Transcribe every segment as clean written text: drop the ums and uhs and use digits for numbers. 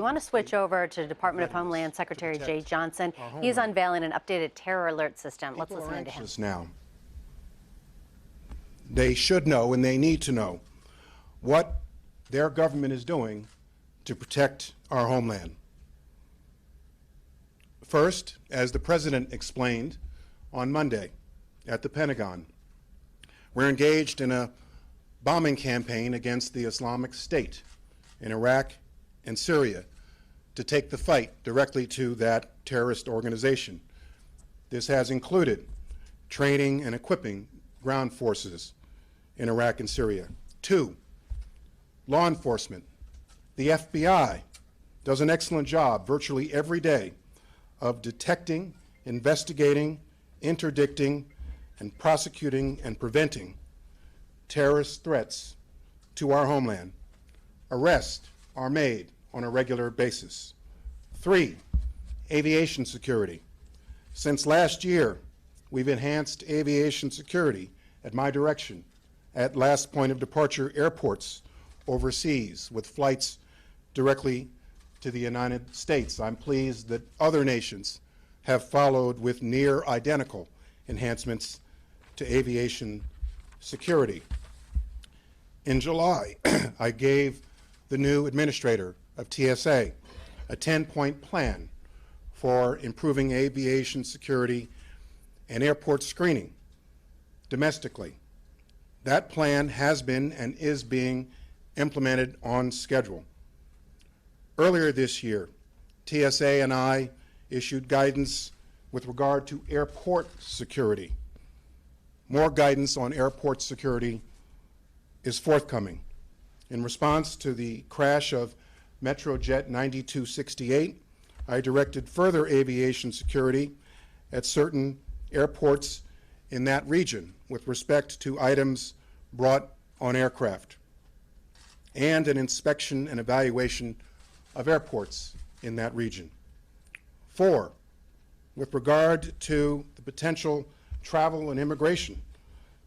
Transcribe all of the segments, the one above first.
want to switch over to Department of Homeland Secretary Jay Johnson. He's unveiling an updated terror alert system. Let's listen into him. Now, they should know and they need to know what their government is doing to protect our homeland. First, as the President explained on Monday at the Pentagon, we're engaged in a bombing campaign against the Islamic State in Iraq and Syria to take the fight directly to that terrorist organization. This has included training and equipping ground forces in Iraq and Syria. 2, law enforcement. The FBI does an excellent job virtually every day of detecting, investigating, interdicting, and prosecuting and preventing terrorist threats to our homeland. Arrests are made on a regular basis. 3, aviation security. Since last year, we've enhanced aviation security at my direction at last point of departure airports overseas with flights directly to the United States. I'm pleased that other nations have followed with near identical enhancements to aviation security. In July, I gave the new administrator of TSA a 10-point plan for improving aviation security and airport screening domestically. That plan has been and is being implemented on schedule. Earlier this year, TSA and I issued guidance with regard to airport security. More guidance on airport security is forthcoming. In response to the crash of MetroJet 9268, I directed further aviation security at certain airports in that region with respect to items brought on aircraft, and an inspection and evaluation of airports in that region. 4, with regard to the potential travel and immigration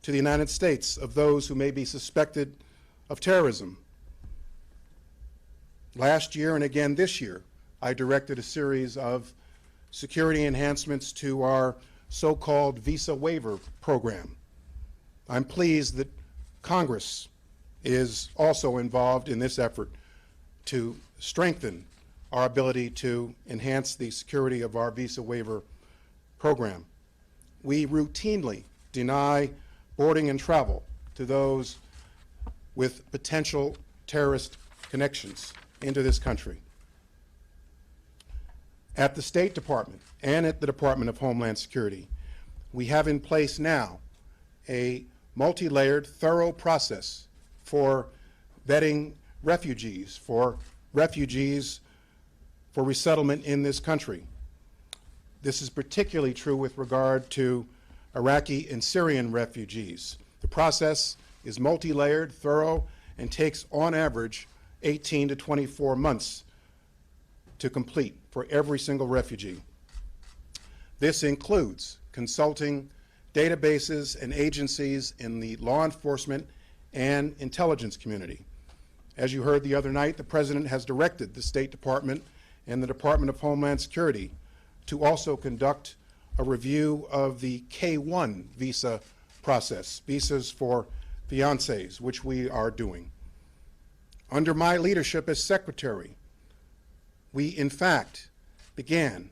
to the United States of those who may be suspected of terrorism. Last year and again this year, I directed a series of security enhancements to our so-called visa waiver program. I'm pleased that Congress is also involved in this effort to strengthen our ability to enhance the security of our visa waiver program. We routinely deny boarding and travel to those with potential terrorist connections into this country. At the State Department and at the Department of Homeland Security, we have in place now a multi-layered, thorough process for vetting refugees for resettlement in this country. This is particularly true with regard to Iraqi and Syrian refugees. The process is multi-layered, thorough, and takes on average 18 to 24 months to complete for every single refugee. This includes consulting databases and agencies in the law enforcement and intelligence community. As you heard the other night, the President has directed the State Department and the Department of Homeland Security to also conduct a review of the K-1 visa process, visas for fiancés, which we are doing. Under my leadership as Secretary, we in fact began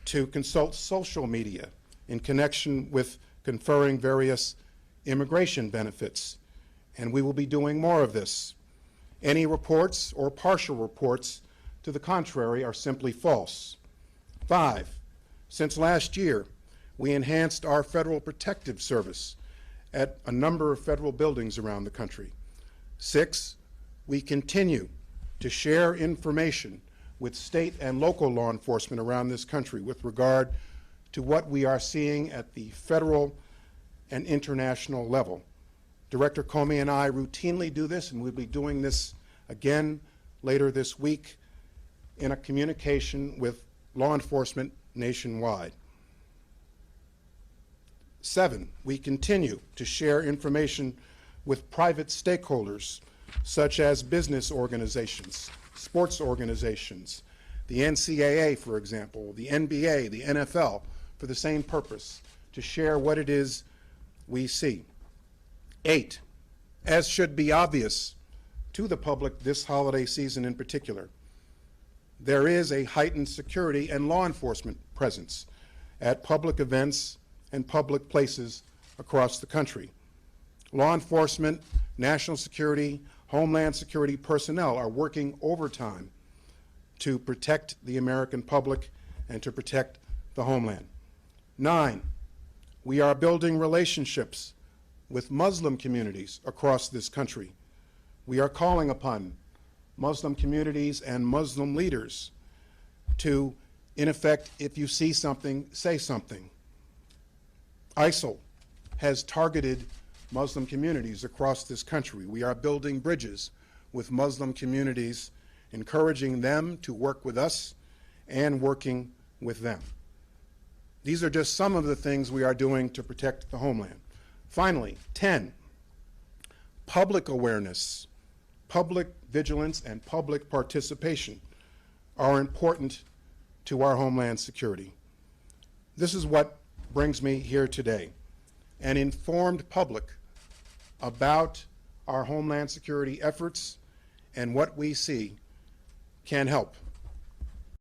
to consult social media in connection with conferring various immigration benefits, and we will be doing more of this. Any reports or partial reports to the contrary are simply false. 5, since last year, we enhanced our Federal Protective Service at a number of federal buildings around the country. 6, we continue to share information with state and local law enforcement around this country with regard to what we are seeing at the federal and international level. Director Comey and I routinely do this, and we'll be doing this again later this week in a communication with law enforcement nationwide. 7, we continue to share information with private stakeholders, such as business organizations, sports organizations, the NCAA, for example, the NBA, the NFL, for the same purpose, to share what it is we see. 8, as should be obvious to the public this holiday season in particular, there is a heightened security and law enforcement presence at public events and public places across the country. Law enforcement, national security, Homeland Security personnel are working overtime to protect the American public and to protect the homeland. 9, we are building relationships with Muslim communities across this country. We are calling upon Muslim communities and Muslim leaders to, in effect, if you see something, say something. ISIL has targeted Muslim communities across this country. We are building bridges with Muslim communities, encouraging them to work with us and working with them. These are just some of the things we are doing to protect the homeland. Finally, 10, public awareness, public vigilance, and public participation are important to our homeland security. This is what brings me here today. An informed public about our homeland security efforts and what we see can help